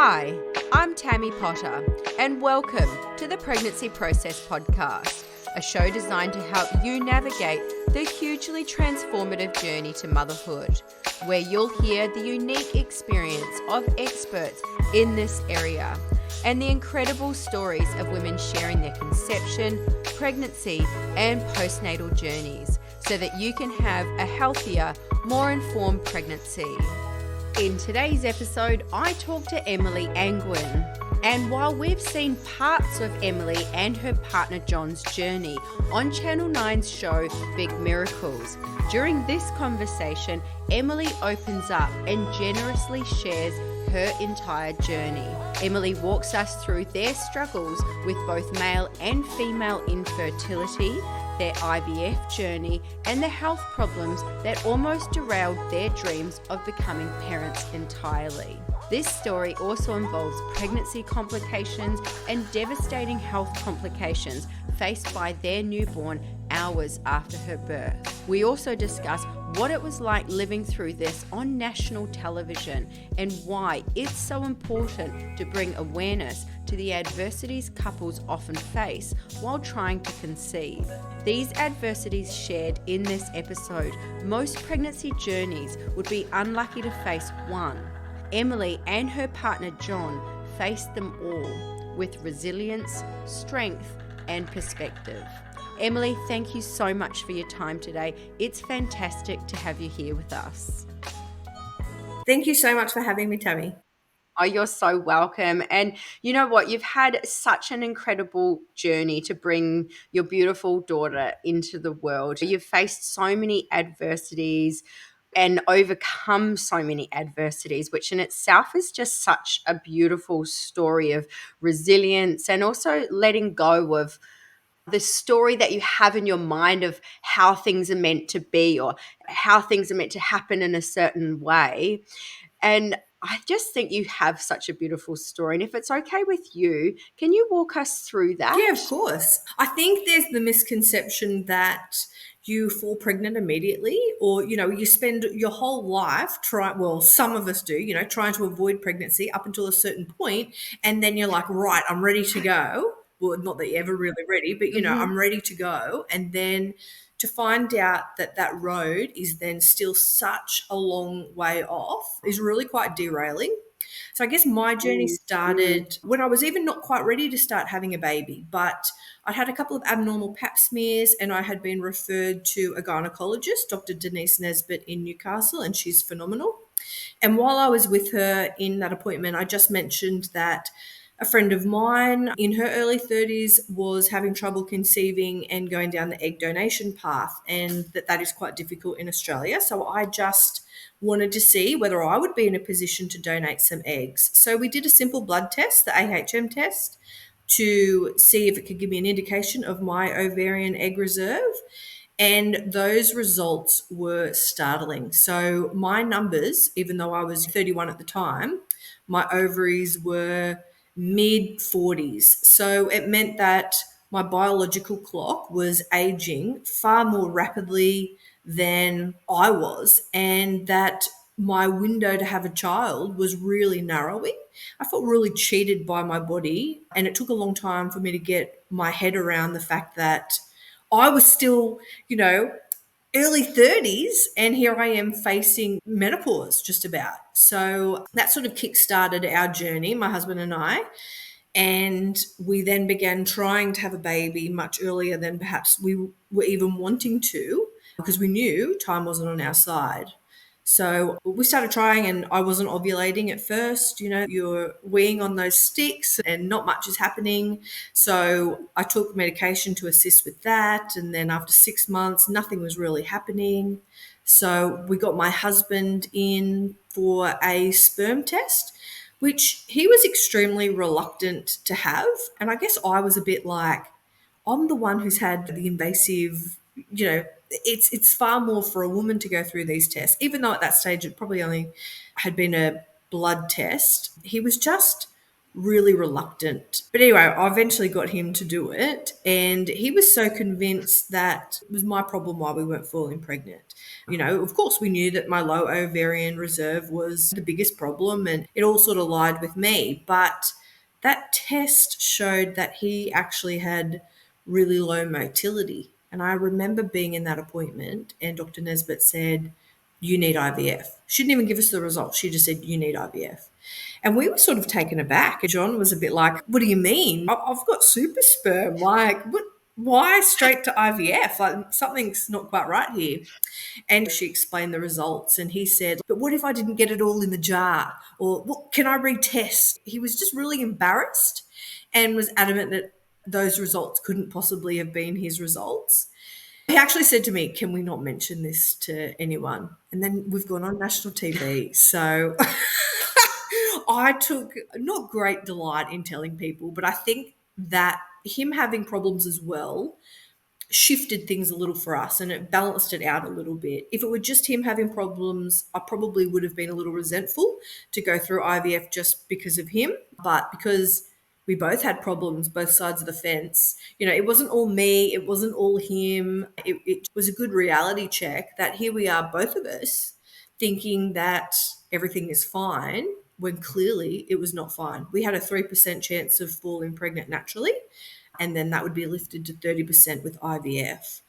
Hi, I'm Tammy Potter, and welcome to the Pregnancy Process Podcast, a show designed to help you navigate the hugely transformative journey to motherhood, where you'll hear the unique experience of experts in this area and the incredible stories of women sharing their conception, pregnancy, and postnatal journeys so that you can have a healthier, more informed pregnancy. In today's episode, I talk to Emily Angwin. And while we've seen parts of Emily and her partner John's journey on Channel 9's show Big Miracles, during this conversation, Emily opens up and generously shares her entire journey. Emily walks us through their struggles with both male and female infertility, their IVF journey, and the health problems that almost derailed their dreams of becoming parents entirely. This story also involves pregnancy complications and devastating health complications faced by their newborn hours after her birth. We also discuss what it was like living through this on national television and why it's so important to bring awareness to the adversities couples often face while trying to conceive. These adversities shared in this episode, most pregnancy journeys would be unlucky to face one. Emily and her partner John faced them all with resilience, strength, and perspective. Emily, thank you so much for your time today. It's fantastic to have you here with us. Thank you so much for having me, Tammy. Oh, you're so welcome. And you know what? You've had such an incredible journey to bring your beautiful daughter into the world. You've faced so many adversities and overcome so many adversities, which in itself is just such a beautiful story of resilience and also letting go of the story that you have in your mind of how things are meant to be or how things are meant to happen in a certain way. And I just think you have such a beautiful story. And if it's okay with you, can you walk us through that? Yeah, of course. I think there's the misconception that you fall pregnant immediately or, you spend your whole life some of us do, trying to avoid pregnancy up until a certain point, and then you're like, right, I'm ready to go. Well, not that you're ever really ready, but, I'm ready to go. And then to find out that that road is then still such a long way off is really quite derailing. So I guess my journey started when I was even not quite ready to start having a baby, but I'd had a couple of abnormal pap smears and I had been referred to a gynecologist, Dr. Denise Nesbitt in Newcastle, and she's phenomenal. And while I was with her in that appointment, I just mentioned that a friend of mine in her early 30s was having trouble conceiving and going down the egg donation path, and that is quite difficult in Australia. So I just wanted to see whether I would be in a position to donate some eggs. So we did a simple blood test, the AHM test, to see if it could give me an indication of my ovarian egg reserve. And those results were startling. So my numbers, even though I was 31 at the time, my ovaries were mid 40s. So it meant that my biological clock was aging far more rapidly than I was, and that my window to have a child was really narrowing. I felt really cheated by my body, and it took a long time for me to get my head around the fact that I was still, early 30s, and here I am facing menopause just about. So that sort of kick-started our journey, my husband and I. And we then began trying to have a baby much earlier than perhaps we were even wanting to, because we knew time wasn't on our side. So we started trying, and I wasn't ovulating at first. You're weeing on those sticks and not much is happening. So I took medication to assist with that. And then after 6 months, nothing was really happening. So we got my husband in for a sperm test, which he was extremely reluctant to have. And I guess I was a bit like, I'm the one who's had the invasive, it's far more for a woman to go through these tests, even though at that stage it probably only had been a blood test. He was just really reluctant. But anyway, I eventually got him to do it, and he was so convinced that it was my problem why we weren't falling pregnant. Of course, we knew that my low ovarian reserve was the biggest problem, and it all sort of lied with me. But that test showed that he actually had really low motility. And I remember being in that appointment, and Dr. Nesbitt said, "You need IVF." She didn't even give us the results. She just said, "You need IVF." And we were sort of taken aback. John was a bit like, "What do you mean? I've got super sperm. Like, what? Why straight to IVF? Like, something's not quite right here." And she explained the results, and he said, "But what if I didn't get it all in the jar? Or what, can I retest?" He was just really embarrassed and was adamant that those results couldn't possibly have been his results. He actually said to me, "Can we not mention this to anyone?" And then we've gone on national TV. So I took not great delight in telling people, but I think that him having problems as well shifted things a little for us, and it balanced it out a little bit. If it were just him having problems, I probably would have been a little resentful to go through IVF just because of him. But because we both had problems, both sides of the fence, it wasn't all me, it wasn't all him. It was a good reality check that here we are, both of us, thinking that everything is fine when clearly it was not fine. We had a 3% chance of falling pregnant naturally, and then that would be lifted to 30% with IVF.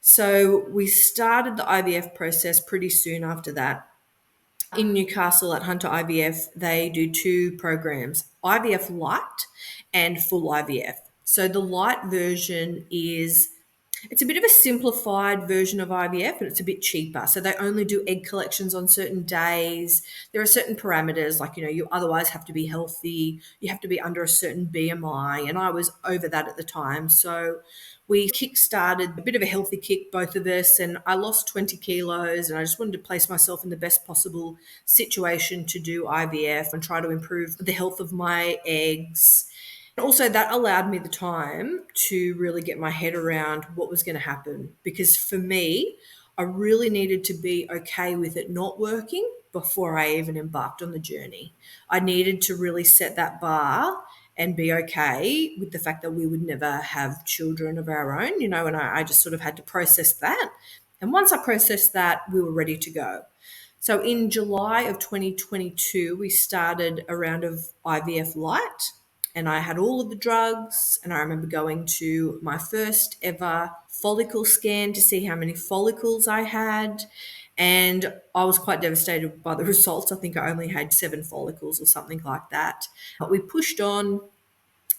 So we started the IVF process pretty soon after that. In Newcastle at Hunter IVF, they do 2 programs, IVF Light and full IVF. So the light version it's a bit of a simplified version of IVF, but it's a bit cheaper. So they only do egg collections on certain days. There are certain parameters, like, you otherwise have to be healthy. You have to be under a certain BMI. And I was over that at the time. So we kick-started a bit of a healthy kick, both of us, and I lost 20 kilos, and I just wanted to place myself in the best possible situation to do IVF and try to improve the health of my eggs. Also, that allowed me the time to really get my head around what was going to happen, because for me, I really needed to be okay with it not working before I even embarked on the journey. I needed to really set that bar and be okay with the fact that we would never have children of our own, and I just sort of had to process that. And once I processed that, we were ready to go. So in July of 2022, we started a round of IVF Light, and I had all of the drugs, and I remember going to my first ever follicle scan to see how many follicles I had, and I was quite devastated by the results. I think I only had 7 follicles or something like that. But we pushed on,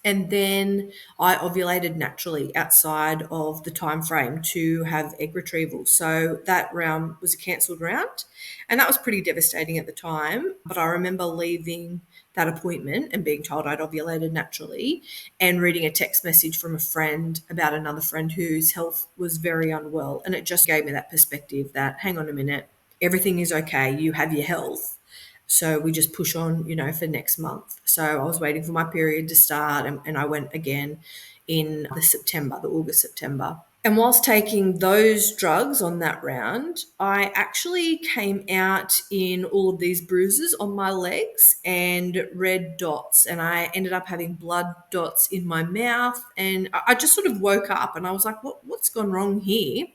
and then I ovulated naturally outside of the time frame to have egg retrieval. So that round was a cancelled round, and that was pretty devastating at the time. But I remember leaving that appointment and being told I'd ovulated naturally, and reading a text message from a friend about another friend whose health was very unwell. And it just gave me that perspective that, hang on a minute, everything is okay. You have your health. So we just push on, for next month. So I was waiting for my period to start, and I went again in the August, September. And whilst taking those drugs on that round, I actually came out in all of these bruises on my legs and red dots. And I ended up having blood dots in my mouth. And I just sort of woke up and I was like, what's gone wrong here?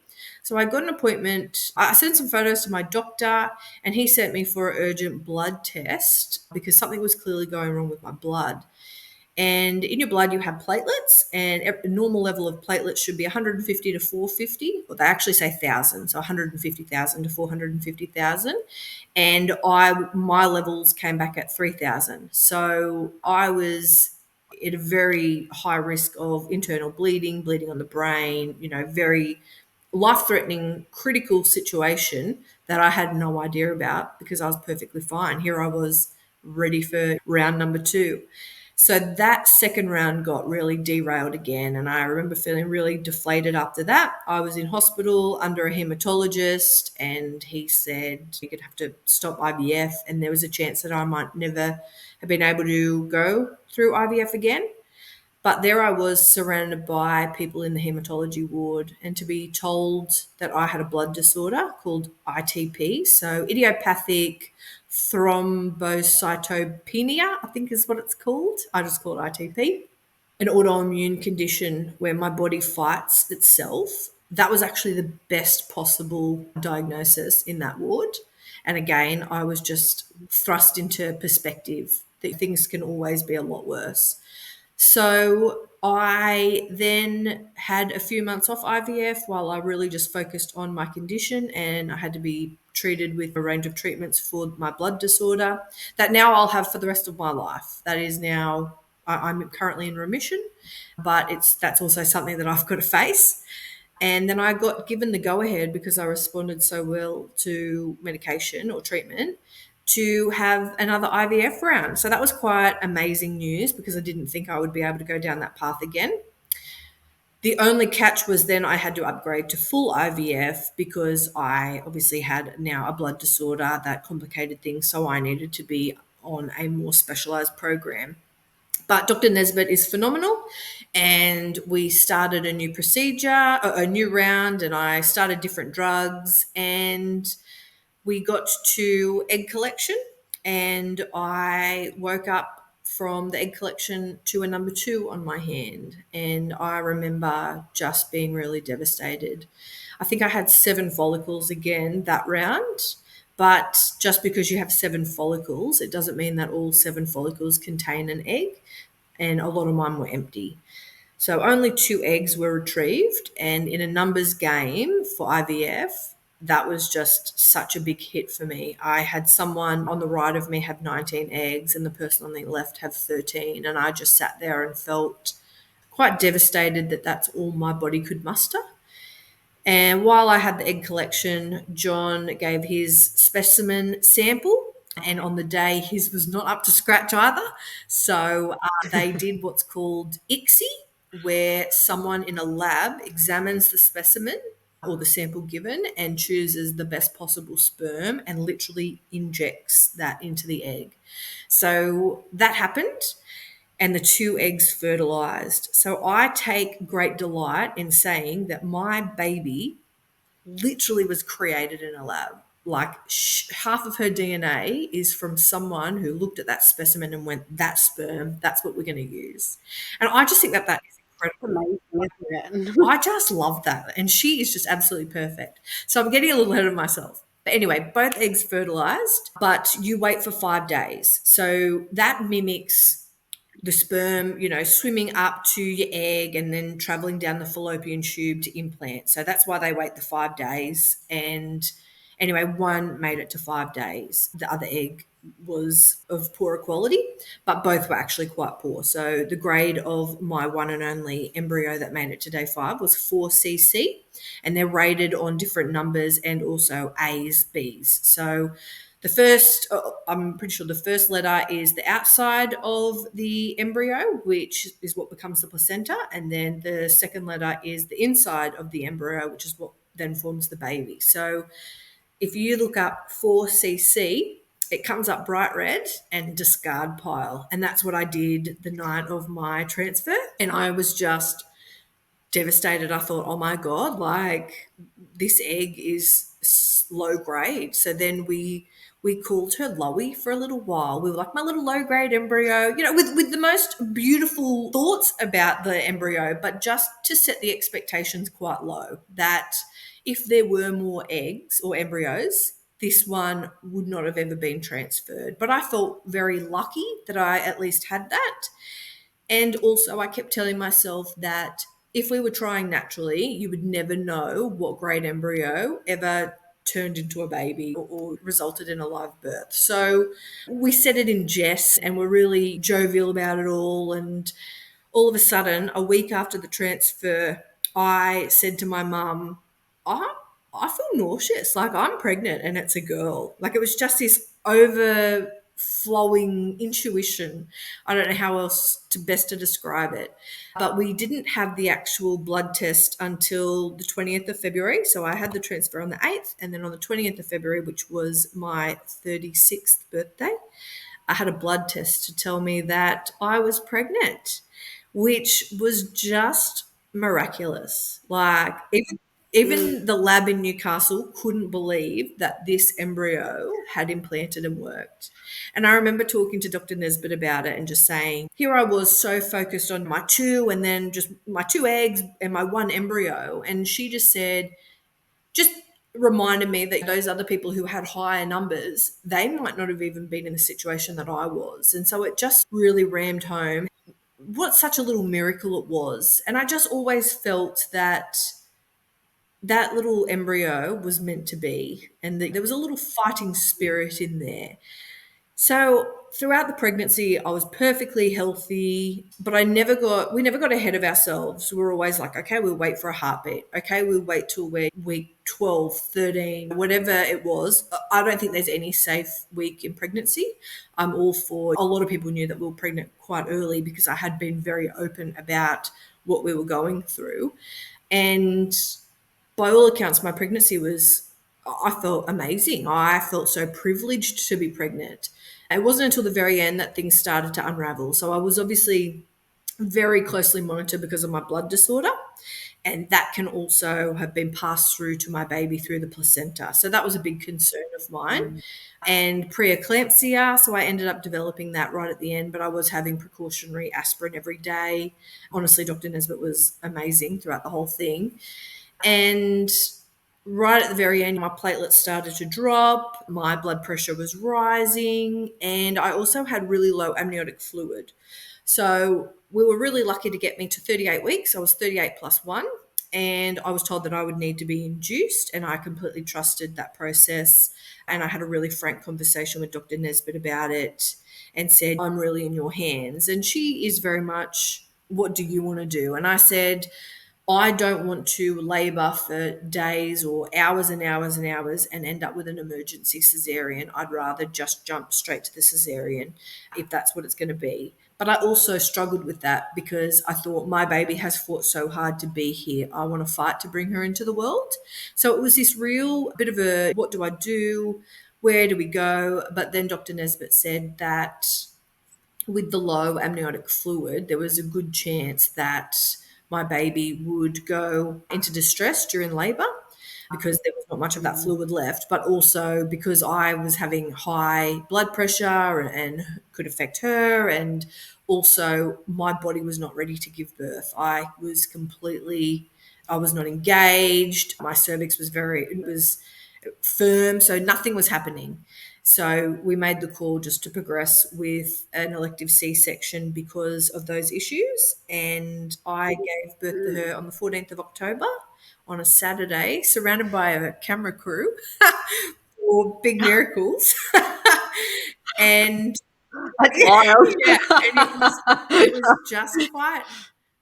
So I got an appointment. I sent some photos to my doctor, and he sent me for an urgent blood test because something was clearly going wrong with my blood. And in your blood, you have platelets, and a normal level of platelets should be 150 to 450, or they actually say 1,000, so 150,000 to 450,000. And my levels came back at 3,000. So I was at a very high risk of internal bleeding on the brain, very life-threatening, critical situation that I had no idea about because I was perfectly fine. Here I was ready for round number 2. So that second round got really derailed again, and I remember feeling really deflated after that. I was in hospital under a hematologist, and he said you're going to have to stop IVF, and there was a chance that I might never have been able to go through IVF again. But there I was surrounded by people in the hematology ward, and to be told that I had a blood disorder called ITP, so idiopathic thrombocytopenia, I think is what it's called. I just call it ITP, an autoimmune condition where my body fights itself. That was actually the best possible diagnosis in that ward. And again, I was just thrust into perspective that things can always be a lot worse. So I then had a few months off IVF while I really just focused on my condition, and I had to be treated with a range of treatments for my blood disorder that now I'll have for the rest of my life. That is now, I'm currently in remission, but that's also something that I've got to face. And then I got given the go ahead because I responded so well to medication or treatment to have another IVF round. So that was quite amazing news because I didn't think I would be able to go down that path again. The only catch was then I had to upgrade to full IVF because I obviously had now a blood disorder that complicated things. So I needed to be on a more specialized program. But Dr. Nesbitt is phenomenal, and we started a new procedure, a new round, and I started different drugs, and we got to egg collection, and I woke up from the egg collection to a number 2 on my hand, and I remember just being really devastated. I think I had 7 follicles again that round. But just because you have 7 follicles, it doesn't mean that all 7 follicles contain an egg, and a lot of mine were empty. So only 2 eggs were retrieved, and in a numbers game for IVF, that was just such a big hit for me. I had someone on the right of me have 19 eggs, and the person on the left have 13, and I just sat there and felt quite devastated that that's all my body could muster. And while I had the egg collection, John gave his specimen sample, and on the day his was not up to scratch either. So they did what's called ICSI, where someone in a lab examines the specimen or the sample given and chooses the best possible sperm and literally injects that into the egg. So that happened, and the 2 eggs fertilized. So I take great delight in saying that my baby literally was created in a lab. Like half of her DNA is from someone who looked at that specimen and went, that sperm, that's what we're going to use. And I just think that that is incredible. Amazing, isn't it? I just love that. And she is just absolutely perfect. So I'm getting a little ahead of myself. But anyway, both eggs fertilized, but you wait for 5 days. So that mimics the sperm, swimming up to your egg and then traveling down the fallopian tube to implant. So that's why they wait the 5 days. And anyway, one made it to 5 days. The other egg was of poorer quality, but both were actually quite poor. So the grade of my one and only embryo that made it to day 5 was 4cc, and they're rated on different numbers and also A's, B's. So the first, I'm pretty sure the first letter is the outside of the embryo, which is what becomes the placenta. And then the second letter is the inside of the embryo, which is what then forms the baby. So if you look up 4cc, it comes up bright red and discard pile. And that's what I did the night of my transfer. And I was just devastated. I thought, oh my God, like this egg is low grade. So then we called her Loey for a little while. We were like, my little low grade embryo, with the most beautiful thoughts about the embryo, but just to set the expectations quite low, that if there were more eggs or embryos, this one would not have ever been transferred. But I felt very lucky that I at least had that. And also I kept telling myself that if we were trying naturally, you would never know what grade embryo ever turned into a baby or resulted in a live birth. So we said it in jest and we're really jovial about it all. And all of a sudden, a week after the transfer, I said to my mum, I feel nauseous, like I'm pregnant and it's a girl. Like it was just this overflowing intuition. I don't know how else to best to describe it. But we didn't have the actual blood test until the 20th of February. So I had the transfer on the 8th, and then on the 20th of February, which was my 36th birthday, I had a blood test to tell me that I was pregnant, which was just miraculous. Like even the lab in Newcastle couldn't believe that this embryo had implanted and worked. And I remember talking to Dr. Nesbitt about it and just saying, here I was so focused on my two and then just my two eggs and my one embryo. And she just said, just reminded me that those other people who had higher numbers, they might not have even been in the situation that I was. And so it just really rammed home what such a little miracle it was. And I just always felt that that little embryo was meant to be, and that there was a little fighting spirit in there. So throughout the pregnancy, I was perfectly healthy, but we never got ahead of ourselves. We were always like, okay, we'll wait for a heartbeat. Okay, we'll wait till we're week 12, 13, whatever it was. I don't think there's any safe week in pregnancy. I'm all for, a lot of people knew that we were pregnant quite early because I had been very open about what we were going through. And by all accounts, my pregnancy I felt amazing. I felt so privileged to be pregnant. It wasn't until the very end that things started to unravel. So I was obviously very closely monitored because of my blood disorder. And that can also have been passed through to my baby through the placenta. So that was a big concern of mine. And preeclampsia. So I ended up developing that right at the end, but I was having precautionary aspirin every day. Honestly, Dr. Nesbitt was amazing throughout the whole thing. And right at the very end, my platelets started to drop, my blood pressure was rising, and I also had really low amniotic fluid. So we were really lucky to get me to 38 weeks. I was 38 plus 1, and I was told that I would need to be induced, and I completely trusted that process. And I had a really frank conversation with Dr. Nesbitt about it and said, I'm really in your hands. And she is very much, what do you want to do? And I said, I don't want to labour for days or hours and hours and hours and end up with an emergency cesarean. I'd rather just jump straight to the cesarean if that's what it's going to be. But I also struggled with that because I thought my baby has fought so hard to be here. I want to fight to bring her into the world. So it was this real bit of a, what do I do? Where do we go? But then Dr. Nesbitt said that with the low amniotic fluid, there was a good chance that my baby would go into distress during labour because there was not much of that fluid left, but also because I was having high blood pressure and could affect her, and also my body was not ready to give birth. I was not engaged. My cervix was it was firm, so nothing was happening. So we made the call just to progress with an elective C-section because of those issues. And I gave birth to her on the 14th of October on a Saturday, surrounded by a camera crew for big miracles. And that's wild. yeah, and it was just quite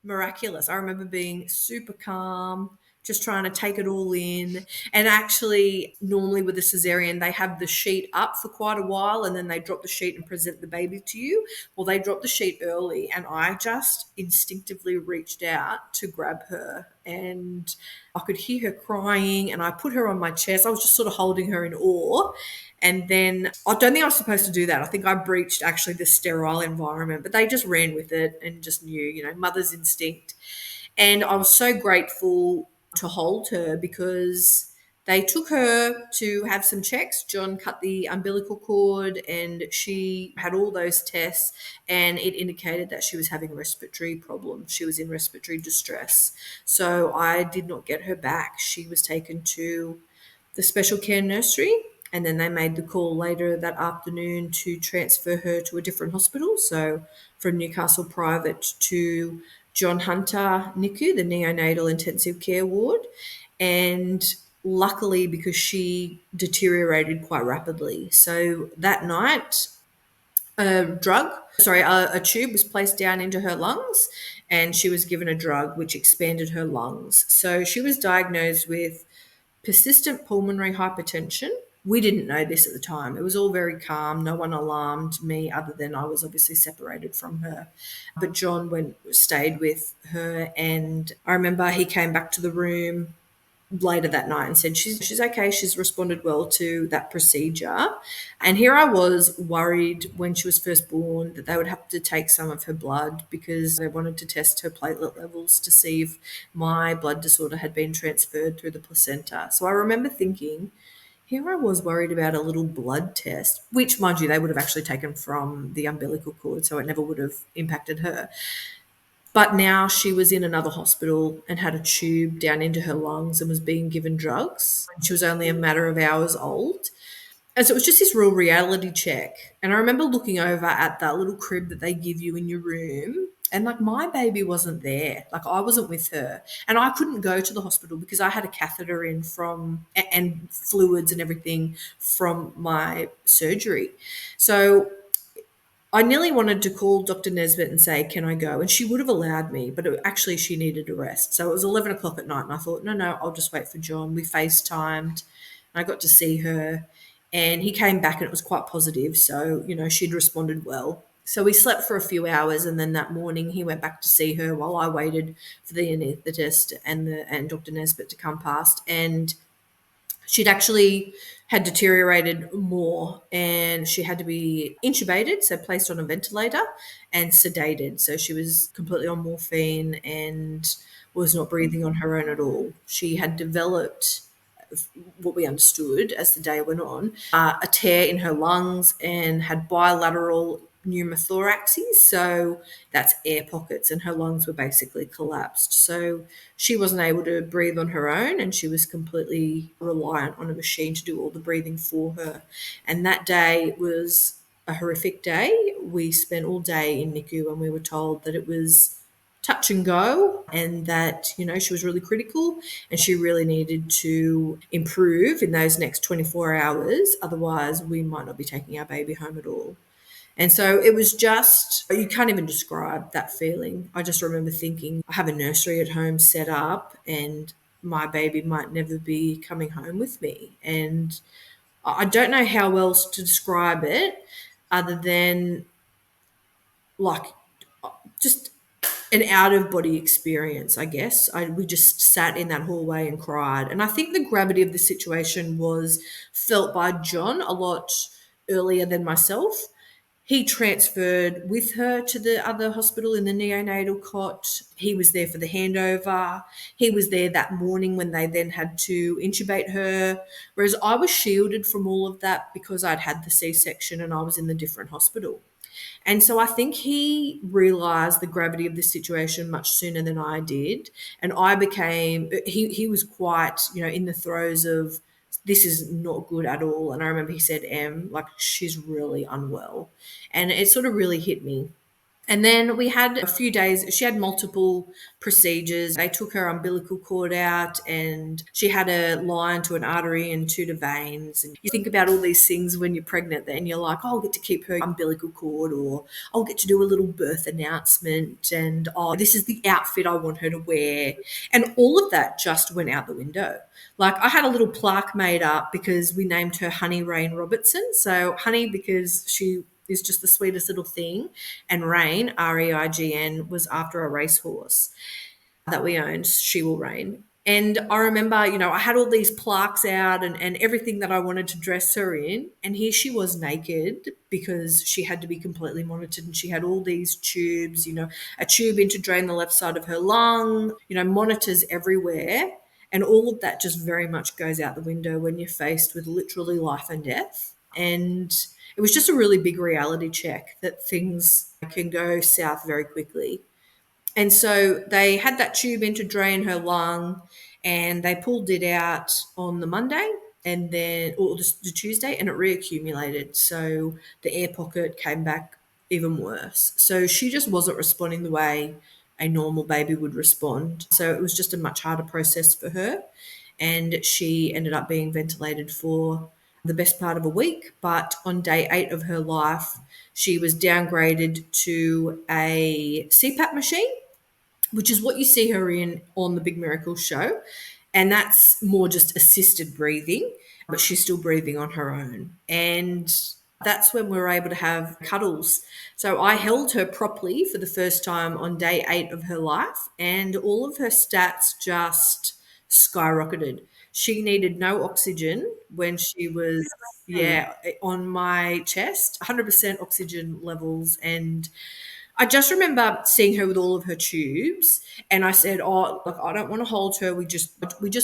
miraculous. I remember being super calm, just trying to take it all in. And actually, normally with a cesarean, they have the sheet up for quite a while and then they drop the sheet and present the baby to you. Well, they dropped the sheet early and I just instinctively reached out to grab her, and I could hear her crying, and I put her on my chest. I was just sort of holding her in awe. And then I don't think I was supposed to do that. I think I breached actually the sterile environment, but they just ran with it and just knew, mother's instinct. And I was so grateful to hold her because they took her to have some checks. John cut the umbilical cord and she had all those tests, and it indicated that she was having respiratory problems. She was in respiratory distress. So I did not get her back. She was taken to the special care nursery, and then they made the call later that afternoon to transfer her to a different hospital. So from Newcastle Private to John Hunter NICU, the neonatal intensive care ward. And luckily, because she deteriorated quite rapidly. So that night, a tube was placed down into her lungs, and she was given a drug which expanded her lungs. So she was diagnosed with persistent pulmonary hypertension. We didn't know this at the time. It was all very calm. No one alarmed me other than I was obviously separated from her. But John stayed with her, and I remember he came back to the room later that night and said she's okay, she's responded well to that procedure. And here I was worried when she was first born that they would have to take some of her blood because they wanted to test her platelet levels to see if my blood disorder had been transferred through the placenta. So I remember thinking, here I was worried about a little blood test, which, mind you, they would have actually taken from the umbilical cord, so it never would have impacted her. But now she was in another hospital and had a tube down into her lungs and was being given drugs. She was only a matter of hours old. And so it was just this real reality check. And I remember looking over at that little crib that they give you in your room. And like my baby wasn't there. Like I wasn't with her. And I couldn't go to the hospital because I had a catheter in from and fluids and everything from my surgery. So I nearly wanted to call Dr. Nesbitt and say, can I go? And she would have allowed me, but actually she needed a rest. So it was 11 o'clock at night and I thought, no, I'll just wait for John. We FaceTimed and I got to see her and he came back and it was quite positive. So, she'd responded well. So we slept for a few hours and then that morning he went back to see her while I waited for the anaesthetist and Dr. Nesbitt to come past. And she'd actually had deteriorated more and she had to be intubated, so placed on a ventilator and sedated. So she was completely on morphine and was not breathing on her own at all. She had developed what we understood as the day went on, a tear in her lungs and had bilateral pneumothoraxes. So that's air pockets and her lungs were basically collapsed. So she wasn't able to breathe on her own and she was completely reliant on a machine to do all the breathing for her. And that day was a horrific day. We spent all day in NICU and we were told that it was touch and go and that she was really critical and she really needed to improve in those next 24 hours, otherwise we might not be taking our baby home at all. And so it was just, you can't even describe that feeling. I just remember thinking, I have a nursery at home set up and my baby might never be coming home with me. And I don't know how else to describe it other than like just an out of body experience, I guess. We just sat in that hallway and cried. And I think the gravity of the situation was felt by John a lot earlier than myself. He transferred with her to the other hospital in the neonatal cot. He was there for the handover. He was there that morning when they then had to intubate her. Whereas I was shielded from all of that because I'd had the C-section and I was in the different hospital. And so I think he realised the gravity of this situation much sooner than I did. And I became, he was quite, in the throes of, this is not good at all. And I remember he said, like, she's really unwell. And it sort of really hit me. And then we had a few days, she had multiple procedures. They took her umbilical cord out and she had a line to an artery and two to veins. And you think about all these things when you're pregnant, then you're like, oh, I'll get to keep her umbilical cord, or I'll get to do a little birth announcement, and oh, this is the outfit I want her to wear. And all of that just went out the window. Like I had a little plaque made up because we named her Honey Rain Robertson. So Honey because she is just the sweetest little thing. And Rain, Reign, was after a racehorse that we owned, She Will Reign. And I remember, I had all these plaques out and everything that I wanted to dress her in. And here she was naked because she had to be completely monitored. And she had all these tubes, a tube in to drain the left side of her lung, monitors everywhere. And all of that just very much goes out the window when you're faced with literally life and death. And it was just a really big reality check that things can go south very quickly. And so they had that tube in to drain her lung and they pulled it out on the Monday and then, or the Tuesday, and it reaccumulated. So the air pocket came back even worse. So she just wasn't responding the way a normal baby would respond. So it was just a much harder process for her. And she ended up being ventilated for the best part of a week. But on day 8 of her life, she was downgraded to a CPAP machine, which is what you see her in on the Big Miracle show. And that's more just assisted breathing, but she's still breathing on her own. And that's when we were able to have cuddles. So I held her properly for the first time on day 8 of her life, and all of her stats just skyrocketed. She needed no oxygen when she was, Mm. yeah, on my chest, 100% oxygen levels. And I just remember seeing her with all of her tubes, and I said, "Oh, look, I don't want to hold her. We just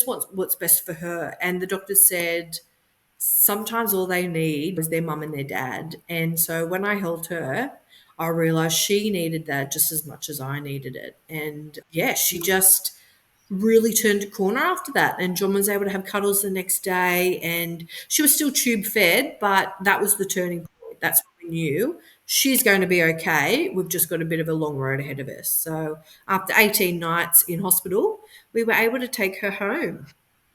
want what's best for her." And the doctor said, sometimes all they need is their mum and their dad. And so when I held her, I realized she needed that just as much as I needed it. And yeah, she just really turned a corner after that. And John was able to have cuddles the next day. And she was still tube fed, but that was the turning point. That's when we knew she's going to be okay. We've just got a bit of a long road ahead of us. So after 18 nights in hospital, we were able to take her home.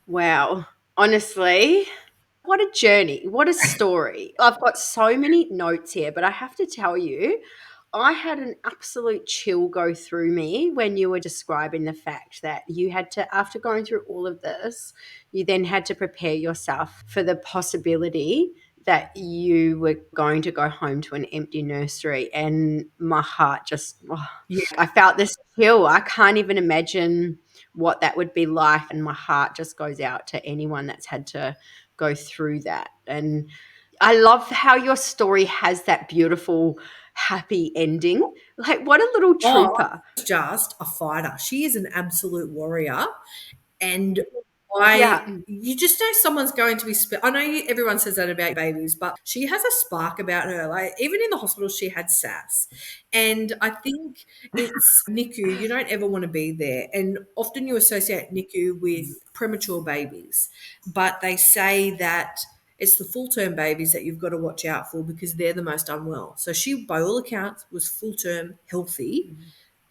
Wow. Honestly, what a journey. What a story. I've got so many notes here, but I have to tell you, I had an absolute chill go through me when you were describing the fact that you had to, after going through all of this, you then had to prepare yourself for the possibility that you were going to go home to an empty nursery. And my heart just, oh, Yeah. I felt this chill. I can't even imagine what that would be like. And my heart just goes out to anyone that's had to go through that. And I love how your story has that beautiful, happy ending. Like, what a little Oh, trooper. just a fighter. She is an absolute warrior. And Yeah. you just know someone's going to be, I know everyone says that about babies, but she has a spark about her. Like, even in the hospital, she had sass. And I think it's NICU, you don't ever want to be there. And often you associate NICU with premature babies, but they say that it's the full term babies that you've got to watch out for because they're the most unwell. So she, by all accounts, was full term healthy,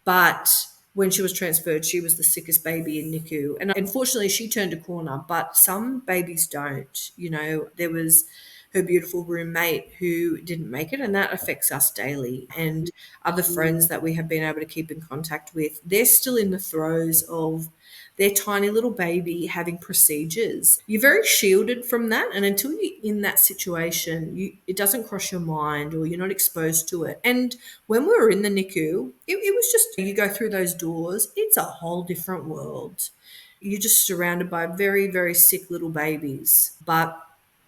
but when she was transferred, she was the sickest baby in NICU. And unfortunately, she turned a corner, but some babies don't. You know, there was her beautiful roommate who didn't make it, and that affects us daily. And other friends that we have been able to keep in contact with, they're still in the throes of their tiny little baby having procedures. You're very shielded from that, and until you're in that situation, it doesn't cross your mind or you're not exposed to it. And when we were in the NICU, it was just you go through those doors, it's a whole different world. You're just surrounded by very, very sick little babies. But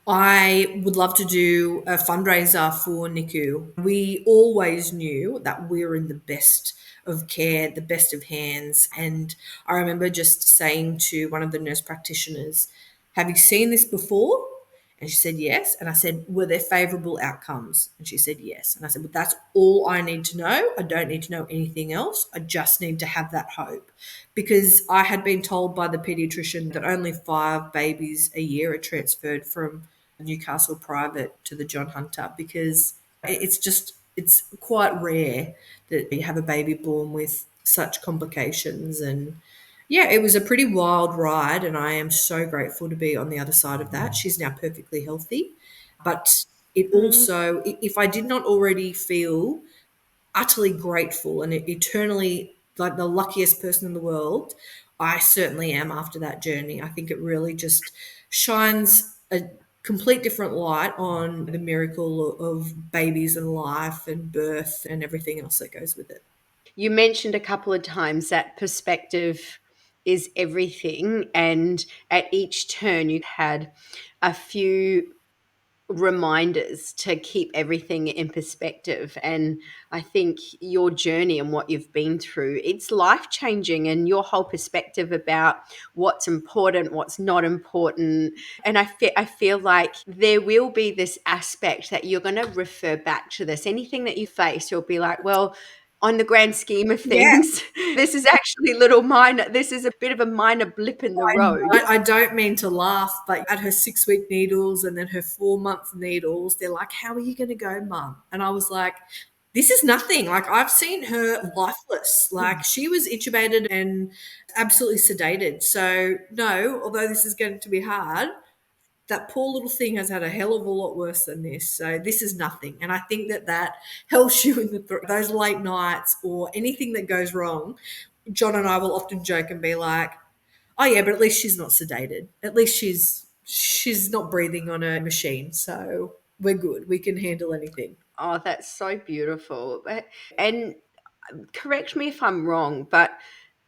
I would love to do a fundraiser for NICU. We always knew that we were in the best of care, the best of hands. And I remember just saying to one of the nurse practitioners, "Have you seen this before?" And she said, "Yes." And I said, "Were there favorable outcomes?" And she said, "Yes." And I said, "Well, that's all I need to know. I don't need to know anything else. I just need to have that hope." Because I had been told by the pediatrician that only 5 babies a year are transferred from Newcastle Private to the John Hunter because it's quite rare that you have a baby born with such complications. And yeah, it was a pretty wild ride, and I am so grateful to be on the other side of that. She's now perfectly healthy, but it Mm. also, if I did not already feel utterly grateful and eternally like the luckiest person in the world, I certainly am after that journey. I think it really just shines a complete different light on the miracle of babies and life and birth and everything else that goes with it. You mentioned a couple of times that perspective is everything. And at each turn, you had a few reminders to keep everything in perspective. And I think your journey and what you've been through, it's life changing, and your whole perspective about what's important, what's not important. And I feel like there will be this aspect that you're going to refer back to this. Anything that you face, you'll be like, well, on the grand scheme of Yeah, things, this is actually little minor, this is a bit of a minor blip in the road. I don't mean to laugh, but at her 6 week needles and then her 4 month needles, they're like, "How are you going to go, mum?" And I was like, "This is nothing. Like, I've seen her lifeless. Like, she was intubated and absolutely sedated. So, no, although this is going to be hard, that poor little thing has had a hell of a lot worse than this. So, this is nothing." And I think that that helps you in those late nights or anything that goes wrong. John and I will often joke and be like, "Oh yeah, but at least she's not sedated. At least she's not breathing on a machine. So we're good. We can handle anything." Oh, that's so beautiful. And correct me if I'm wrong, but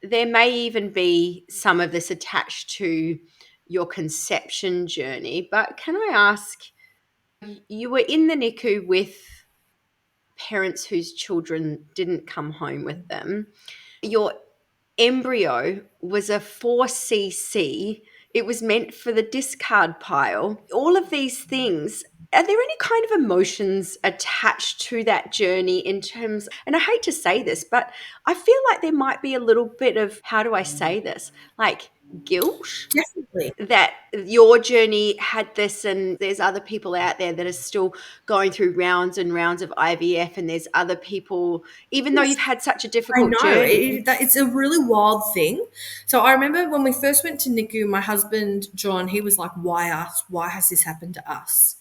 there may even be some of this attached to your conception journey. But can I ask, you were in the NICU with parents whose children didn't come home with them. Your embryo was a 4cc. It was meant for the discard pile. All of these things. Are there any kind of emotions attached to that journey in terms, and I hate to say this, but I feel like there might be a little bit of, how do I say this? Like guilt Definitely. that your journey had this, and there's other people out there that are still going through rounds and rounds of IVF, and there's other people, even though you've had such a I difficult know journey. it's a really wild thing. So I remember when we first went to NICU, my husband John, he was like, "Why us? Why has this happened to us?"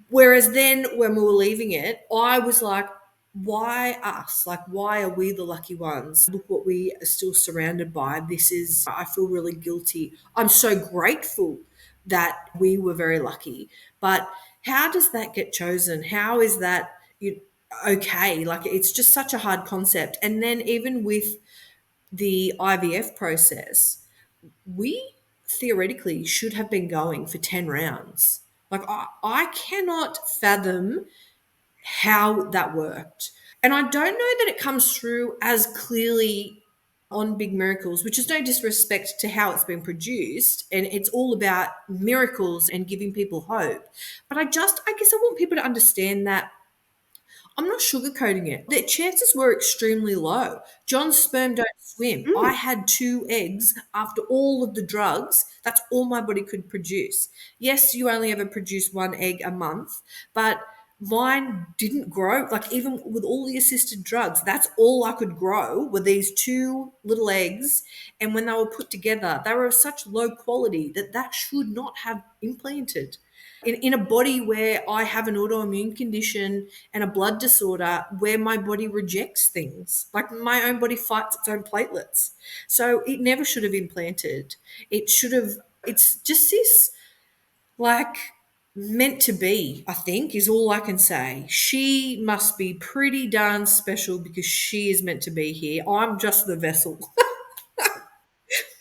Whereas then when we were leaving it, I was like, "Why us? Like, why are we the lucky ones? Look what we are still surrounded by. This is. I feel really guilty. I'm so grateful that we were very lucky, but how does that get chosen? How is that you?" Okay, like it's just such a hard concept. And then even with the IVF process, we theoretically should have been going for 10 rounds. Like I cannot fathom how that worked. And I don't know that it comes through as clearly on Big Miracles, which is no disrespect to how it's been produced. And it's all about miracles and giving people hope. But I guess I want people to understand that I'm not sugarcoating it. The chances were extremely low. John's sperm don't swim. I Mm. had 2 eggs after all of the drugs. That's all my body could produce. Yes, you only ever produce 1 egg a month, but mine didn't grow. Like even with all the assisted drugs, that's all I could grow were these 2 little eggs. And when they were put together, they were of such low quality that that should not have implanted in a body where I have an autoimmune condition and a blood disorder where my body rejects things. Like my own body fights its own platelets. So it never should have implanted. It should have, it's just this like meant to be, I think, is all I can say. She must be pretty darn special because she is meant to be here. I'm just the vessel.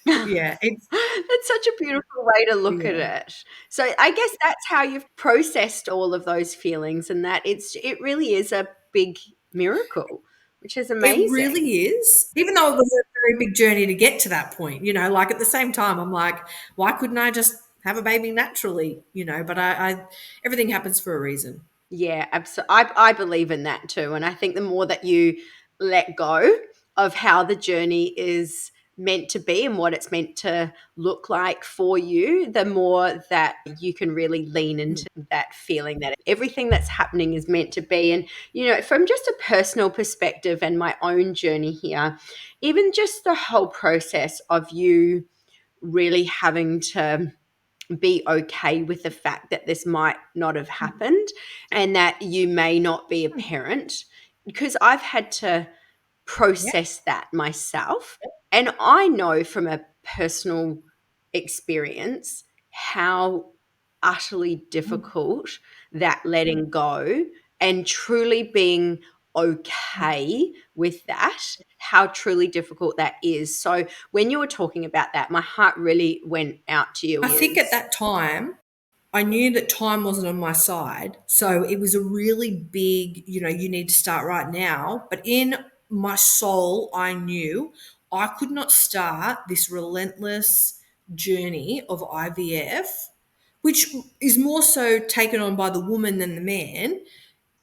Yeah, it's, That's such a beautiful way to look at yeah. it. So I guess that's how you've processed all of those feelings, and that it really is a big miracle, which is It amazing. really is. Even though it was a very big journey to get to that point, like at the same time, I'm like, why couldn't I just have a baby naturally? But everything happens for a reason. Yeah, absolutely. I believe in that too. And I think the more that you let go of how the journey is meant to be and what it's meant to look like for you, the more that you can really lean into that feeling that everything that's happening is meant to be. And, from just a personal perspective and my own journey here, even just the whole process of you really having to be okay with the fact that this might not have happened and that you may not be a parent, because I've had to Yeah. process that myself. And I know from a personal experience how utterly difficult that letting go and truly being okay with that, how truly difficult that is. So when you were talking about that, my heart really went out to you. I think at that time, I knew that time wasn't on my side. So it was a really big, you need to start right now. But in my soul, I knew I could not start this relentless journey of IVF, which is more so taken on by the woman than the man,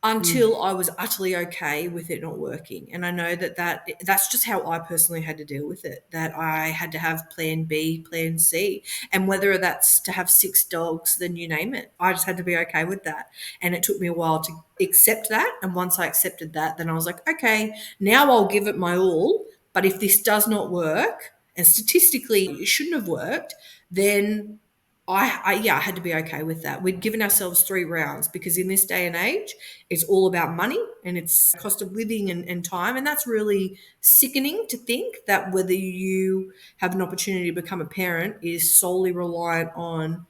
Mm. until I was utterly okay with it not working. And I know that's just how I personally had to deal with it, that I had to have plan B, plan C. And whether that's to have 6 dogs, then you name it. I just had to be okay with that. And it took me a while to accept that. And once I accepted that, then I was like, okay, now I'll give it my all. But if this does not work, and statistically it shouldn't have worked, then I had to be okay with that. We'd given ourselves 3 rounds because in this day and age, it's all about money and it's cost of living and time. And that's really sickening to think that whether you have an opportunity to become a parent is solely reliant on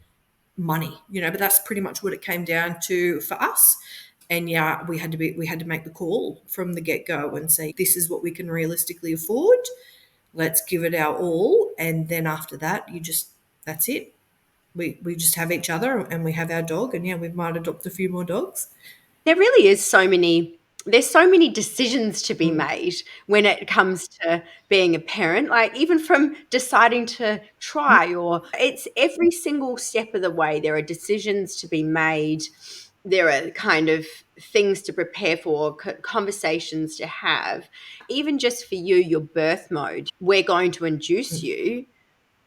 money, but that's pretty much what it came down to for us. And yeah, we had to make the call from the get-go and say, this is what we can realistically afford. let's give it our all. And then after that, that's it. We just have each other and we have our dog. And yeah, we might adopt a few more dogs. There really is there's so many decisions to be Mm, made when it comes to being a parent, like even from deciding to mm, try, or it's every single step of the way. There are decisions to be made. There are kind of things to prepare for, conversations to have. Even just for you, your birth mode, we're going to induce mm. you,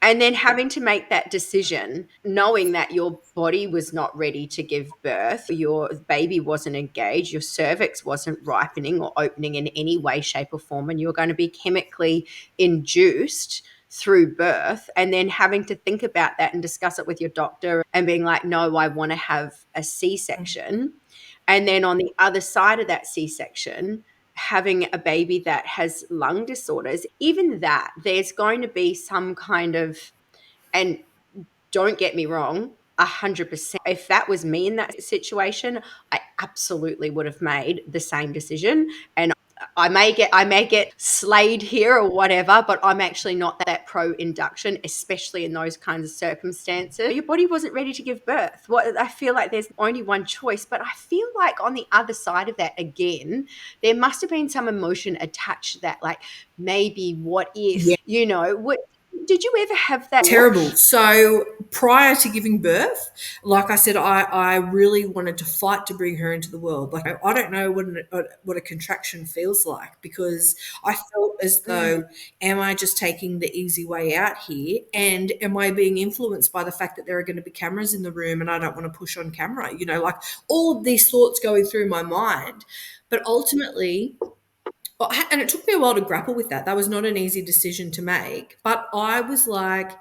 and then having to make that decision, knowing that your body was not ready to give birth, your baby wasn't engaged, your cervix wasn't ripening or opening in any way, shape, or form, and you're going to be chemically induced through birth. And then having to think about that and discuss it with your doctor and being like, no, I want to have a C section. And then on the other side of that C section, having a baby that has lung disorders, even that, there's going to be some kind of, and don't get me wrong, 100%. If that was me in that situation, I absolutely would have made the same decision. And I may get slayed here or whatever, but I'm actually not that pro induction, especially in those kinds of circumstances. Your body wasn't ready to give birth. What I feel like there's only one choice, but I feel like on the other side of that, again, there must have been some emotion attached to that, like maybe what Yeah. if, what did you ever have that Terrible. So prior to giving birth, like I said, I really wanted to fight to bring her into the world. Like I don't know what a contraction feels like, because I felt as Mm, though, am I just taking the easy way out here? And am I being influenced by the fact that there are going to be cameras in the room and I don't want to push on camera? Like all of these thoughts going through my mind. But ultimately, and it took me a while to grapple with that. That was not an easy decision to make. But I was like,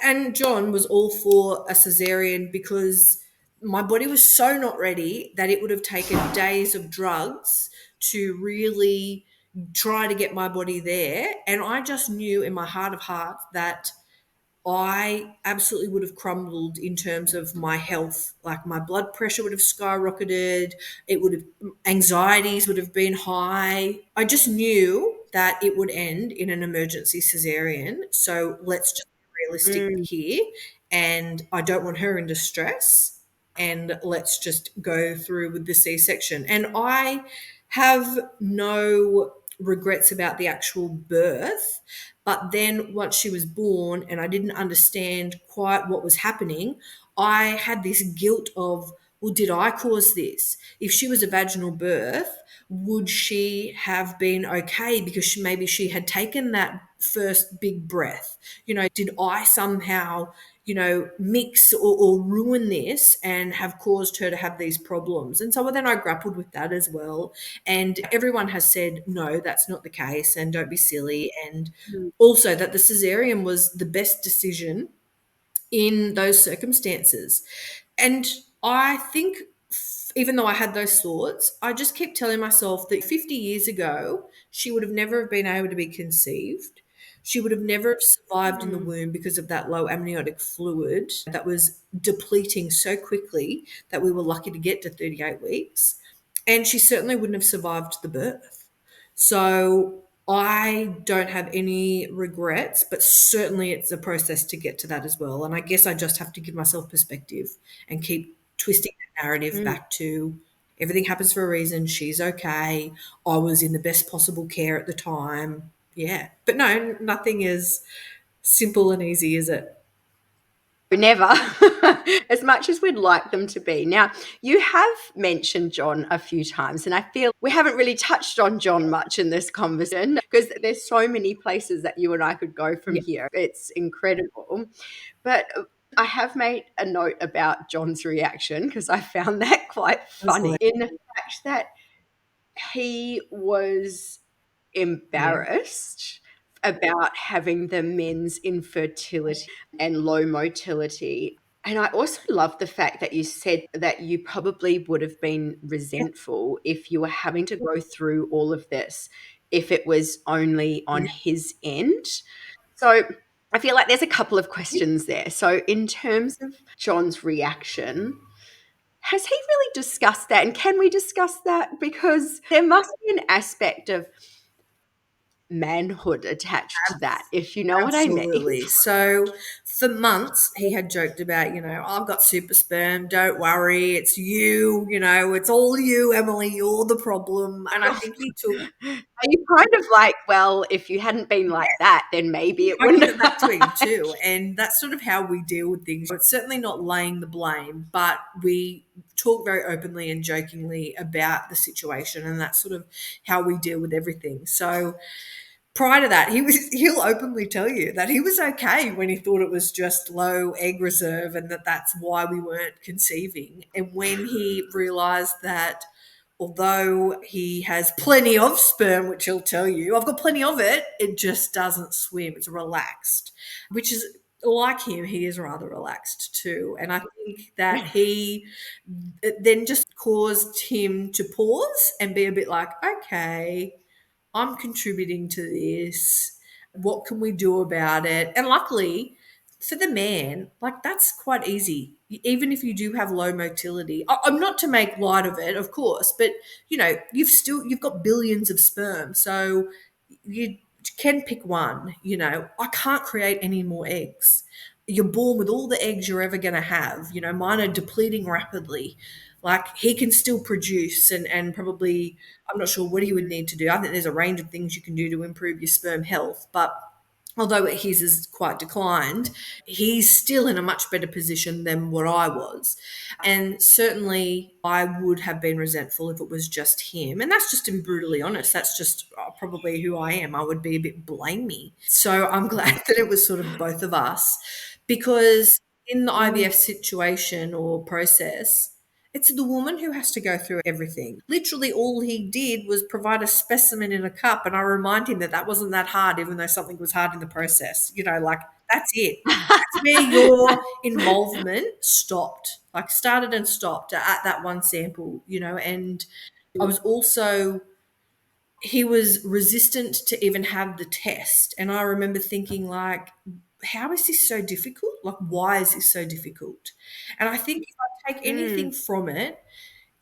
and John was all for a cesarean because my body was so not ready that it would have taken days of drugs to really try to get my body there. And I just knew in my heart of hearts that I absolutely would have crumbled in terms of my health. Like my blood pressure would have skyrocketed. It would have, anxieties would have been high. I just knew that it would end in an emergency cesarean. So let's just be realistic mm. here. And I don't want her in distress. And let's just go through with the C section. And I have no regrets about the actual birth. But then once she was born and I didn't understand quite what was happening, I had this guilt of, well, did I cause this? If she was a vaginal birth, would she have been okay because maybe she had taken that first big breath? Did I somehow, mix or ruin this and have caused her to have these problems? And so then I grappled with that as well. And everyone has said, no, that's not the case, and don't be silly. And also that the cesarean was the best decision in those circumstances. And I think, even though I had those thoughts, I just kept telling myself that 50 years ago, she would have never been able to be conceived. She would have never survived in the Mm. womb because of that low amniotic fluid that was depleting so quickly that we were lucky to get to 38 weeks. And she certainly wouldn't have survived the birth. So I don't have any regrets, but certainly it's a process to get to that as well. And I guess I just have to give myself perspective and keep twisting the narrative Mm. back to everything happens for a reason. She's okay. I was in the best possible care at the time. Yeah. But no, nothing is simple and easy, is it? Never, as much as we'd like them to be. Now, you have mentioned John a few times, and I feel we haven't really touched on John much in this conversation because there's so many places that you and I could go from Yeah. here. It's incredible. But I have made a note about John's reaction because I found that quite That's funny, hilarious. in the fact that he was Yeah. embarrassed about having the men's infertility and low motility. And I also love the fact that you said that you probably would have been Yeah. resentful if you were having to go through all of this, if it was only on Yeah. his end. So I feel like there's a couple of questions there. So, in terms of John's reaction, has he really discussed that? And can we discuss that? Because there must be an aspect of manhood attached to that, if you know what I mean. Absolutely. So for months, he had joked about, I've got super sperm. Don't worry. It's you. It's all you, Emily. You're the problem. And I think he took, Are you kind of like, well, if you hadn't been like that, then maybe it I wouldn't. give it back to him too. And that's sort of how we deal with things. It's certainly not laying the blame, but we talk very openly and jokingly about the situation. And that's sort of how we deal with everything. So prior to that, he'll openly tell you that he was okay when he thought it was just low egg reserve and that's why we weren't conceiving. And when he realized that although he has plenty of sperm, which he'll tell you, I've got plenty of it, it just doesn't swim. It's relaxed, which is like him, he is rather relaxed too. And I think that it then just caused him to pause and be a bit like, okay, I'm contributing to this. What can we do about it? And luckily for the man, like that's quite easy. Even if you do have low motility, I'm not to make light of it, of course, but you've got billions of sperm, so you can pick one. I can't create any more eggs. You're born with all the eggs you're ever going to have. Mine are depleting rapidly. Like he can still produce and probably, I'm not sure what he would need to do. I think there's a range of things you can do to improve your sperm health, but although his is quite declined, he's still in a much better position than what I was. And certainly I would have been resentful if it was just him. And that's just to be brutally honest. That's just probably who I am. I would be a bit blamey. So I'm glad that it was sort of both of us because in the IVF situation or process, it's the woman who has to go through everything. Literally, all he did was provide a specimen in a cup, and I remind him that that wasn't that hard, even though something was hard in the process. Like that's it. That's where your involvement stopped, like started and stopped at that one sample. And I was also he was resistant to even have the test, and I remember thinking like, how is this so difficult? Like, why is this so difficult? And I think if I take anything from it,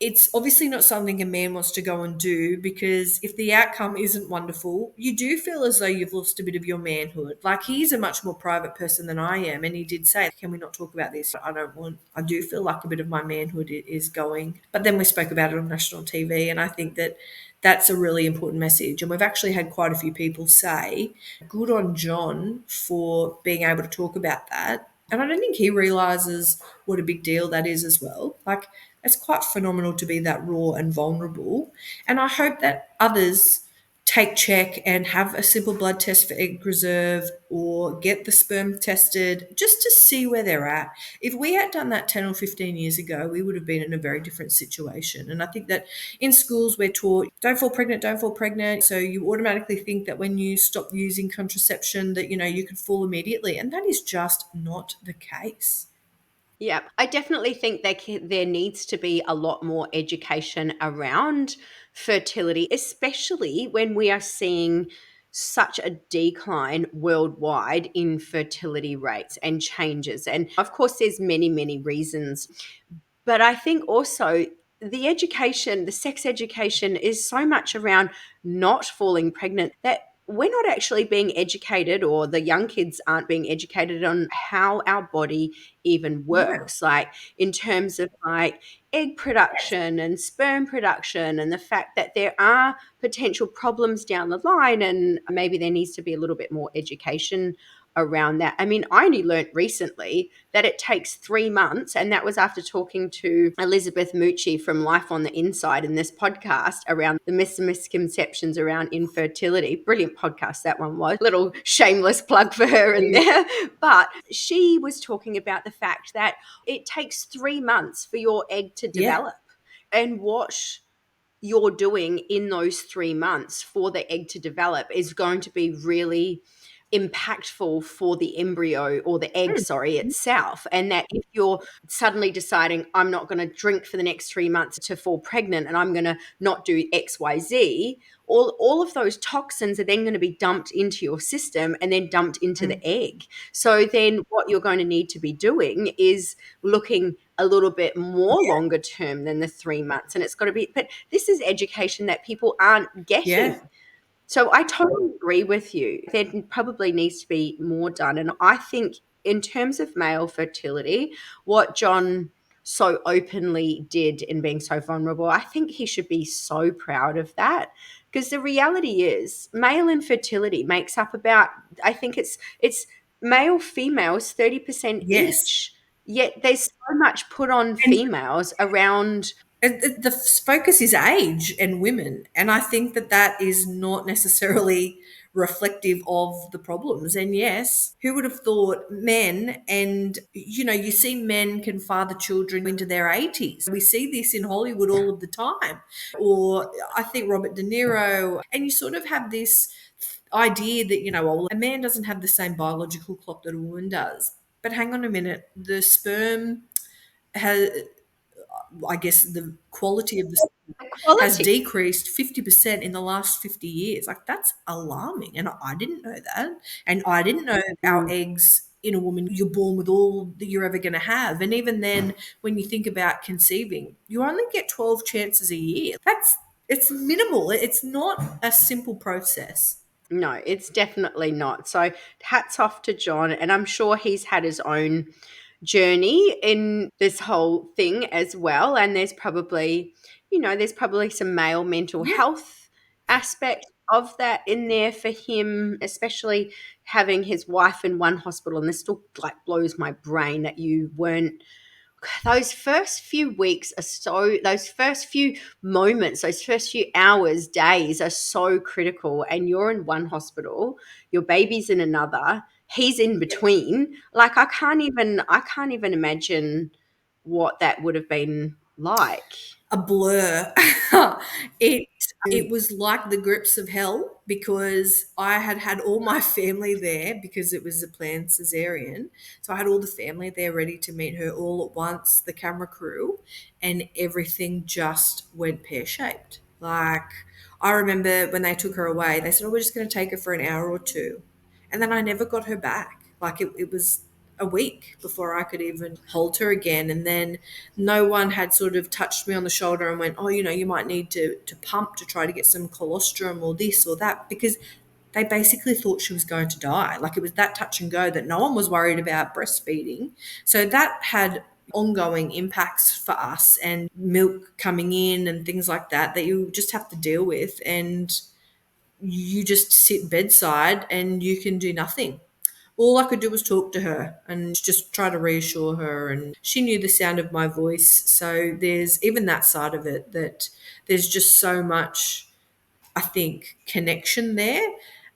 it's obviously not something a man wants to go and do because if the outcome isn't wonderful, you do feel as though you've lost a bit of your manhood. Like he's a much more private person than I am. And he did say, can we not talk about this? I do feel like a bit of my manhood is going. But then we spoke about it on national TV. And I think that that's a really important message. And we've actually had quite a few people say, good on John for being able to talk about that. And I don't think he realizes what a big deal that is as well. Like, it's quite phenomenal to be that raw and vulnerable. And I hope that others take check and have a simple blood test for egg reserve or get the sperm tested just to see where they're at. If we had done that 10 or 15 years ago, we would have been in a very different situation. And I think that in schools we're taught, don't fall pregnant, don't fall pregnant. So you automatically think that when you stop using contraception that, you could fall immediately. And that is just not the case. Yeah, I definitely think there needs to be a lot more education around fertility, especially when we are seeing such a decline worldwide in fertility rates and changes. And of course, there's many, many reasons. But I think also the sex education is so much around not falling pregnant that we're not actually being educated, or the young kids aren't being educated on how our body even No. works, like in terms of like egg production and sperm production, and the fact that there are potential problems down the line, and maybe there needs to be a little bit more education around that. I mean, I only learnt recently that it takes 3 months, and that was after talking to Elizabeth Mucci from Life on the Inside in this podcast around the myths and misconceptions around infertility. Brilliant podcast that one was. Little shameless plug for her in there. But she was talking about the fact that it takes 3 months for your egg to Yeah. develop, and what you're doing in those 3 months for the egg to develop is going to be really impactful for the embryo, or the egg, sorry, itself. And that if you're suddenly deciding, I'm not going to drink for the next 3 months to fall pregnant, and I'm going to not do XYZ, all of those toxins are then going to be dumped into your system and then dumped into the egg. So then what you're going to need to be doing is looking a little bit more longer term than the 3 months. And it's got to be, but this is education that people aren't Yeah. getting. So I totally agree with you. There probably needs to be more done. And I think, in terms of male fertility, what John so openly did in being so vulnerable, I think he should be so proud of that. Because the reality is, male infertility makes up about, I think it's male females 30% Yes. each. Yet there's so much put on And females around. the focus is age and women. And I think that that is not necessarily reflective of the problems. And yes, who would have thought men, and you see men can father children into their 80s. We see this in Hollywood all of the time. Or I think Robert De Niro. And you sort of have this idea that, a man doesn't have the same biological clock that a woman does. But hang on a minute, the sperm has, I guess, the quality of the sperm has Equality. decreased 50% in the last 50 years. Like, that's alarming. And I didn't know that. And I didn't know our eggs in a woman, you're born with all that you're ever going to have. And even then, when you think about conceiving, you only get 12 chances a year. It's minimal. It's not a simple process. No, it's definitely not. So hats off to John. And I'm sure he's had his own journey in this whole thing as well. And there's probably some male mental Yeah. health aspect of that in there for him, especially having his wife in one hospital. And this still like blows my brain that you weren't. Those first few weeks are so, those first few moments, those first few hours, days are so critical. And you're in one hospital, your baby's in another, he's in between. Like, I can't even imagine what that would have been like. A blur. it Mm. it was like the grips of hell, because I had had all my family there because it was a planned cesarean. So I had all the family there ready to meet her all at once, the camera crew, and everything just went pear shaped. Like, I remember when they took her away, they said, "Oh, we're just going to take her for an hour or two," and then I never got her back. Like, it was a week before I could even hold her again. And then no one had sort of touched me on the shoulder and went, "Oh, you might need to pump to try to get some colostrum or this or that," because they basically thought she was going to die. Like, it was that touch and go, that no one was worried about breastfeeding. So that had ongoing impacts for us, and milk coming in and things like that, that you just have to deal with. And you just sit bedside and you can do nothing. All I could do was talk to her and just try to reassure her. And she knew the sound of my voice. So there's even that side of it, that there's just so much, I think, connection there.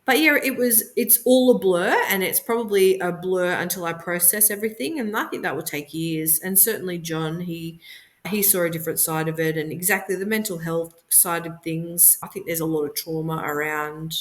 But yeah, it's all a blur, and it's probably a blur until I process everything. And I think that will take years. And certainly John, he saw a different side of it, and exactly the mental health side of things. I think there's a lot of trauma around,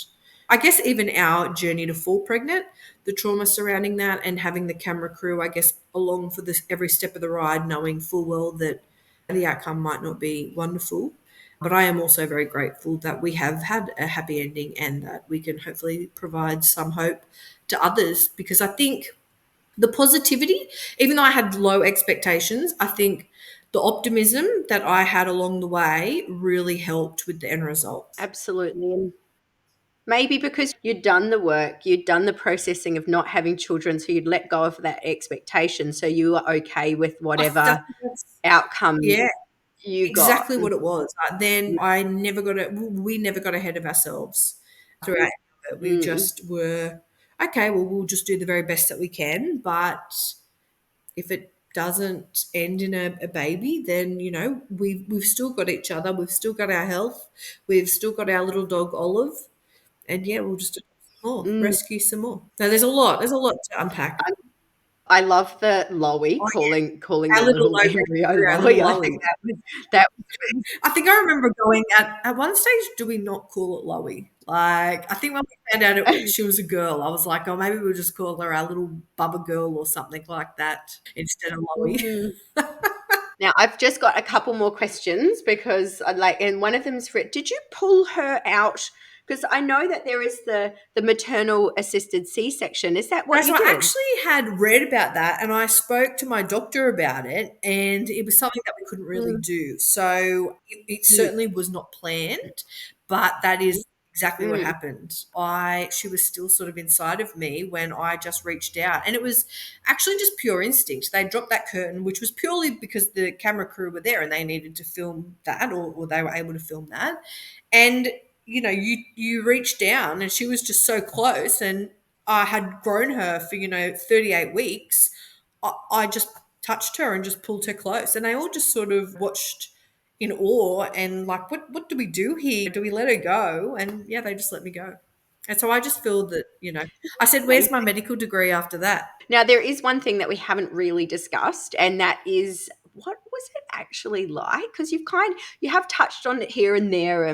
I guess, even our journey to fall pregnant, the trauma surrounding that, and having the camera crew, I guess, along for this every step of the ride, knowing full well that the outcome might not be wonderful. But I am also very grateful that we have had a happy ending, and that we can hopefully provide some hope to others, because I think the positivity, even though I had low expectations, I think the optimism that I had along the way really helped with the end results. Absolutely. And maybe because you'd done the work, you'd done the processing of not having children, so you'd let go of that expectation. So you were okay with whatever That's, outcome yeah, you got. exactly what it was. Then we never got ahead of ourselves throughout it. We Mm. just were, okay, well, we'll just do the very best that we can. But if it doesn't end in a baby, then, we've still got each other. We've still got our health. We've still got our little dog, Olive. And yeah, we'll just do some more, Mm. rescue some more. Now, there's a lot to unpack. I love the Lowy, Oh, calling yeah, the our little little low embryo rescue, our little Lowy. I think Loey. that was I think I remember going at one stage, do we not call it Loey? Like, I think when we found out she was a girl, I was like, oh, maybe we'll just call her our little Bubba girl or something like that instead of Loey. mm. Now I've just got a couple more questions because I like, and one of them's for, did you pull her out? Because I know that there is the maternal assisted C-section. Is that No, what you so I did? actually had read about that, and I spoke to my doctor about it, and it was something that we couldn't really Mm, do. So it mm, certainly was not planned, but that is exactly what Mm. happened. She was still sort of inside of me when I just reached out. And it was actually just pure instinct. They dropped that curtain, which was purely because the camera crew were there and they needed to film that, or they were able to film that. And you reached down and she was just so close, and I had grown her for 38 weeks. I just touched her and just pulled her close, and they all just sort of watched in awe and like, what do we do here? Do we let her go? And yeah, they just let me go. And so I just feel that, I said, where's my medical degree after that? Now, there is one thing that we haven't really discussed, and that is, what was it actually like? Because you have touched on it here and there,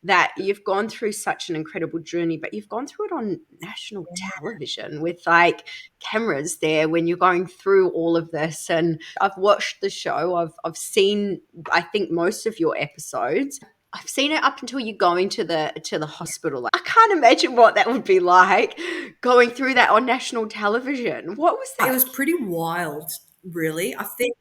that you've gone through such an incredible journey, but you've gone through it on national television with like cameras there when you're going through all of this. And I've watched the show. I've seen, I think, most of your episodes. I've seen it up until you go into the hospital. I can't imagine what that would be like going through that on national television. What was It that? was pretty wild, really. I think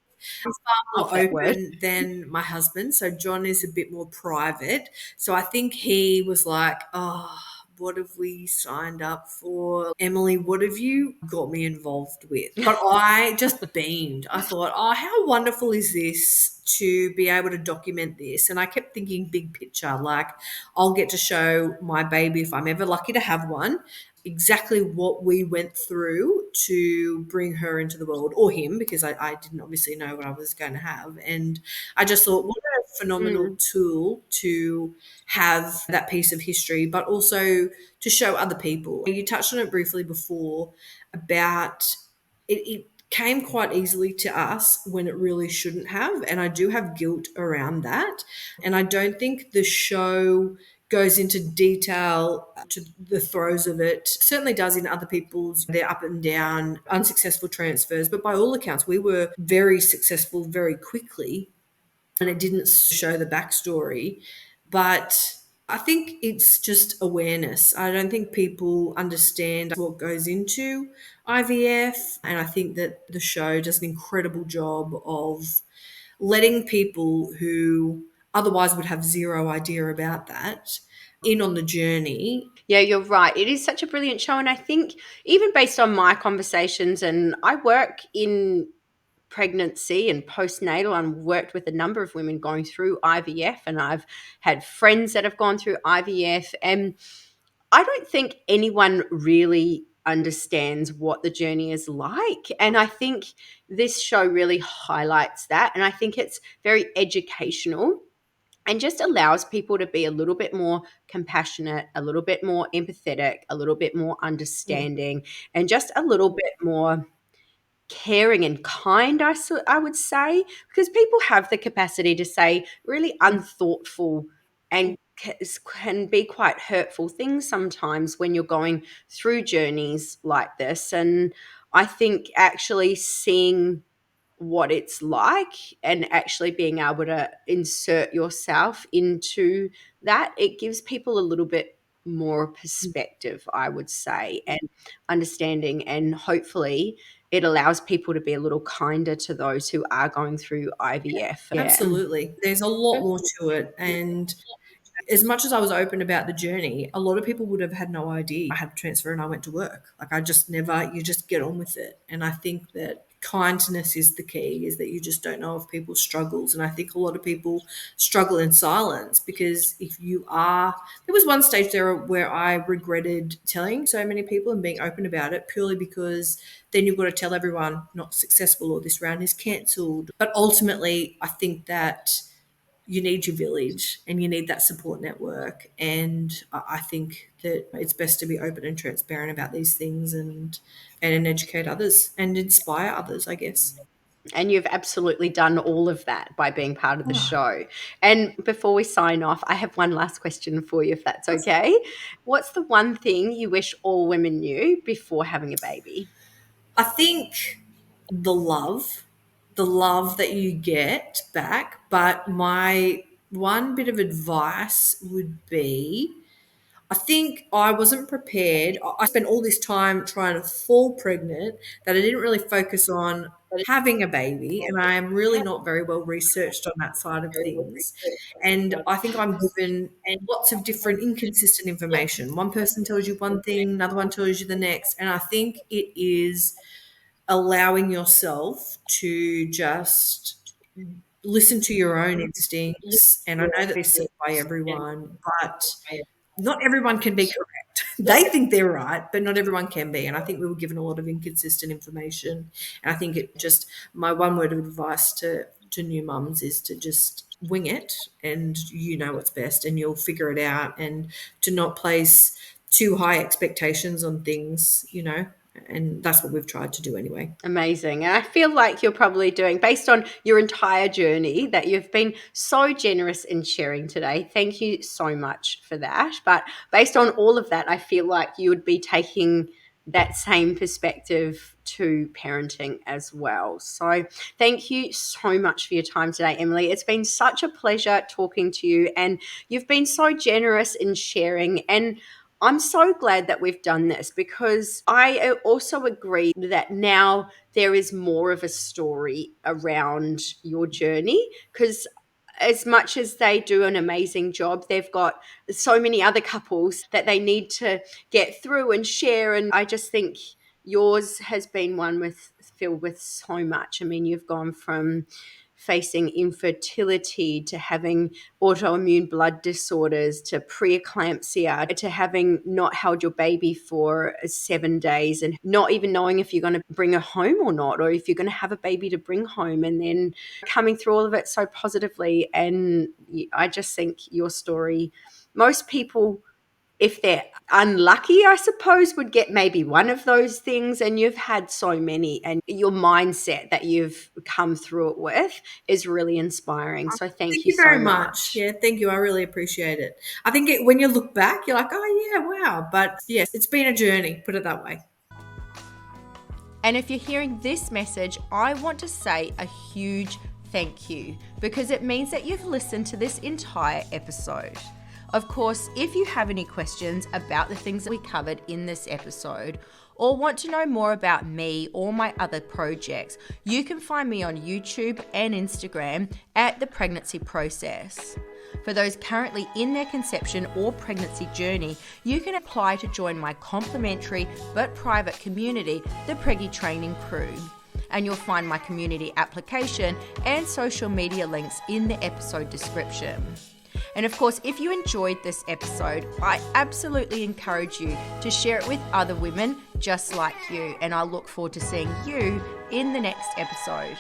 I'm far Love more that word. open than my husband. So John is a bit more private. So I think he was like, oh, what have we signed up for? Emily, what have you got me involved with? But I just beamed. I thought, oh, how wonderful is this to be able to document this? And I kept thinking big picture, like I'll get to show my baby, if I'm ever lucky to have one, exactly what we went through to bring her into the world, or him, because I didn't obviously know what I was going to have. And I just thought, what a phenomenal Mm. tool to have that piece of history, but also to show other people. You touched on it briefly before about it came quite easily to us when it really shouldn't have. And I do have guilt around that. And I don't think the show goes into detail to the throes of it. Certainly does in other people's, their up and down, unsuccessful transfers. But by all accounts, we were very successful very quickly, and it didn't show the backstory. But I think it's just awareness. I don't think people understand what goes into IVF. And I think that the show does an incredible job of letting people who otherwise would have zero idea about that in on the journey. Yeah, you're right. It is such a brilliant show. And I think, even based on my conversations, and I work in pregnancy and postnatal and worked with a number of women going through IVF, and I've had friends that have gone through IVF, and I don't think anyone really understands what the journey is like. And I think this show really highlights that. And I think it's very educational and just allows people to be a little bit more compassionate, a little bit more empathetic, a little bit more Mm. understanding, and just a little bit more caring and kind, I would say, because people have the capacity to say really unthoughtful and can be quite hurtful things sometimes when you're going through journeys like this. And I think actually seeing what it's like and actually being able to insert yourself into that, it gives people a little bit more perspective, I would say, and understanding. And hopefully it allows people to be a little kinder to those who are going through IVF. Yeah. Absolutely. There's a lot more to it. And as much as I was open about the journey, a lot of people would have had no idea I had to transfer and I went to work. Like I just never, you just get on with it. And I think that kindness is the key, is that you just don't know of people's struggles. And I think a lot of people struggle in silence, because if you are, there was one stage there where I regretted telling so many people and being open about it, purely because then you've got to tell everyone not successful or this round is cancelled. But ultimately, I think that you need your village and you need that support network. And I think that it's best to be open and transparent about these things, and educate others and inspire others, I guess. And you've absolutely done all of that by being part of the Oh, show. And before we sign off, I have one last question for you, if that's okay. What's the one thing you wish all women knew before having a baby? I think the love that you get back. But my one bit of advice would be, I think I wasn't prepared. I spent all this time trying to fall pregnant that I didn't really focus on having a baby, and I am really not very well researched on that side of things. And I think I'm given lots of different inconsistent information. One person tells you one thing, another one tells you the next. And I think it is allowing yourself to just listen to your own instincts. And I know that they're said by everyone, but not everyone can be correct. They think they're right, but not everyone can be. And I think we were given a lot of inconsistent information. And I think it just, my one word of advice to new mums is to just wing it, and you know what's best and you'll figure it out, and to not place too high expectations on things, you know, and that's what we've tried to do anyway. Amazing. And I feel like you're probably doing, based on your entire journey, that you've been so generous in sharing today. Thank you so much for that. But based on all of that, I feel like you would be taking that same perspective to parenting as well. So thank you so much for your time today, Emily. It's been such a pleasure talking to you, and you've been so generous in sharing. And I'm so glad that we've done this, because I also agree that now there is more of a story around your journey, because as much as they do an amazing job, they've got so many other couples that they need to get through and share. And I just think yours has been one filled with so much. I mean, you've gone from facing infertility to having autoimmune blood disorders to preeclampsia to having not held your baby for 7 days and not even knowing if you're going to bring her home or not, or if you're going to have a baby to bring home, and then coming through all of it so positively. And I just think your story, most people, if they're unlucky, I suppose, would get maybe one of those things, and you've had so many, and your mindset that you've come through it with is really inspiring. So thank you you very so much. Yeah, thank you. I really appreciate it. I think when you look back, you're like, oh, yeah, wow. But yes, it's been a journey, put it that way. And if you're hearing this message, I want to say a huge thank you, because it means that you've listened to this entire episode. Of course, if you have any questions about the things that we covered in this episode, or want to know more about me or my other projects, you can find me on YouTube and Instagram at The Pregnancy Process. For those currently in their conception or pregnancy journey, you can apply to join my complimentary but private community, the Preggy Training Crew. And you'll find my community application and social media links in the episode description. And of course, if you enjoyed this episode, I absolutely encourage you to share it with other women just like you. And I look forward to seeing you in the next episode.